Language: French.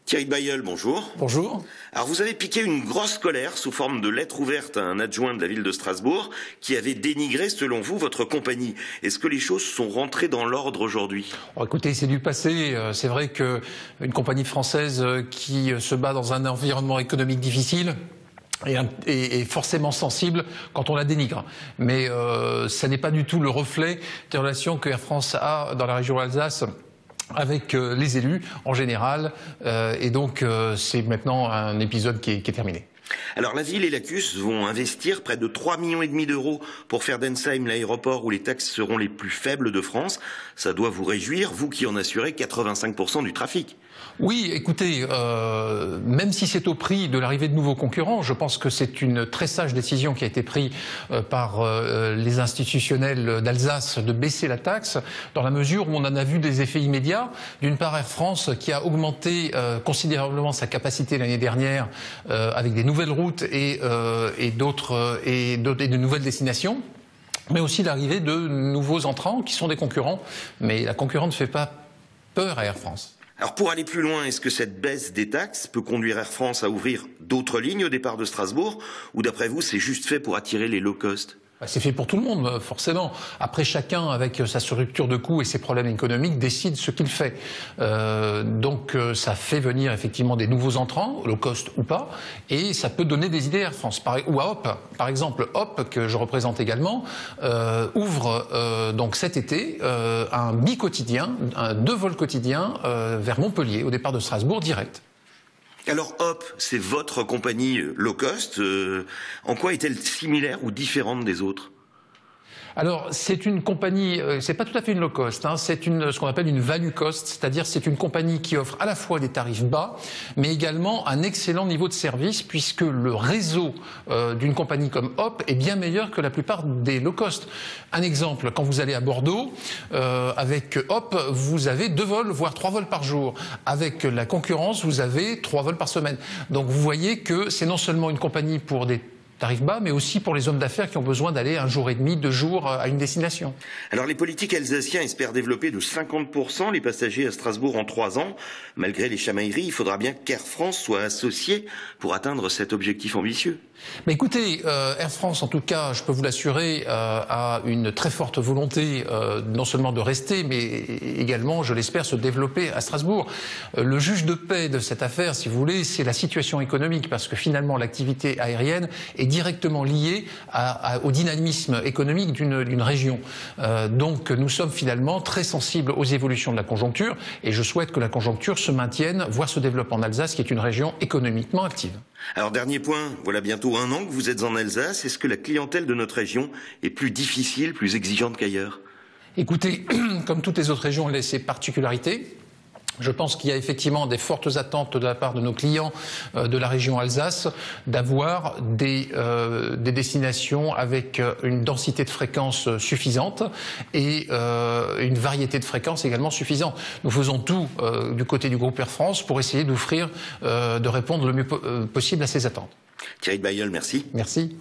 Thierry Bailleul, bonjour. Bonjour. Alors vous avez piqué une grosse colère sous forme de lettre ouverte à un adjoint de la ville de Strasbourg qui avait dénigré, selon vous, votre compagnie. Est-ce que les choses sont rentrées dans l'ordre aujourd'hui? Écoutez, c'est du passé. C'est vrai qu'une compagnie française qui se bat dans un environnement économique difficile est forcément sensible quand on la dénigre. Mais ça n'est pas du tout le reflet des relations que Air France a dans la région Alsace avec les élus en général, et donc c'est maintenant un épisode qui est terminé. Alors la ville et l'ACUS vont investir près de 3,5 millions d'euros pour faire d'Ensheim l'aéroport où les taxes seront les plus faibles de France. Ça doit vous réjouir, vous qui en assurez 85% du trafic. Oui, écoutez, même si c'est au prix de l'arrivée de nouveaux concurrents, je pense que c'est une très sage décision qui a été prise par les institutionnels d'Alsace de baisser la taxe, dans la mesure où on en a vu des effets immédiats. D'une part, Air France qui a augmenté considérablement sa capacité l'année dernière avec des nouvelles routes et de nouvelles destinations, mais aussi l'arrivée de nouveaux entrants qui sont des concurrents. Mais la concurrence ne fait pas peur à Air France. Alors pour aller plus loin, est-ce que cette baisse des taxes peut conduire Air France à ouvrir d'autres lignes au départ de Strasbourg, ou d'après vous c'est juste fait pour attirer les low cost? C'est fait pour tout le monde, forcément. Après, chacun, avec sa structure de coûts et ses problèmes économiques, décide ce qu'il fait. Donc, ça fait venir effectivement des nouveaux entrants, low cost ou pas, et ça peut donner des idées à Air France. Ou à Hop, par exemple. Hop, que je représente également, ouvre donc cet été un bi-quotidien, 2 vols quotidiens vers Montpellier, au départ de Strasbourg, direct. Alors Hop, c'est votre compagnie low cost. En quoi est-elle similaire ou différente des autres? Alors, c'est une compagnie, c'est pas tout à fait une low cost, hein, c'est ce qu'on appelle une value cost, c'est-à-dire c'est une compagnie qui offre à la fois des tarifs bas, mais également un excellent niveau de service, puisque le réseau d'une compagnie comme Hop est bien meilleur que la plupart des low cost. Un exemple, quand vous allez à Bordeaux, avec Hop, vous avez 2 vols, voire 3 vols par jour. Avec la concurrence, vous avez 3 vols par semaine. Donc vous voyez que c'est non seulement une compagnie pour des tarifs bas, mais aussi pour les hommes d'affaires qui ont besoin d'aller 1 jour et demi, 2 jours à une destination. Alors les politiques alsaciens espèrent développer de 50% les passagers à Strasbourg en 3 ans. Malgré les chamailleries, il faudra bien qu'Air France soit associé pour atteindre cet objectif ambitieux. Mais écoutez, Air France, en tout cas, je peux vous l'assurer, a une très forte volonté non seulement de rester, mais également, je l'espère, se développer à Strasbourg. Le juge de paix de cette affaire, si vous voulez, c'est la situation économique, parce que finalement, l'activité aérienne est directement liée au dynamisme économique d'une région. Donc, nous sommes finalement très sensibles aux évolutions de la conjoncture, et je souhaite que la conjoncture se maintienne, voire se développe en Alsace, qui est une région économiquement active. Alors dernier point, voilà bientôt 1 an que vous êtes en Alsace. Est-ce que la clientèle de notre région est plus difficile, plus exigeante qu'ailleurs? Écoutez, comme toutes les autres régions, elle a ses particularités. Je pense qu'il y a effectivement des fortes attentes de la part de nos clients de la région Alsace d'avoir des destinations avec une densité de fréquences suffisante et une variété de fréquences également suffisante. Nous faisons tout du côté du groupe Air France pour essayer d'offrir, de répondre le mieux possible à ces attentes. Thierry Bailleul, merci. Merci.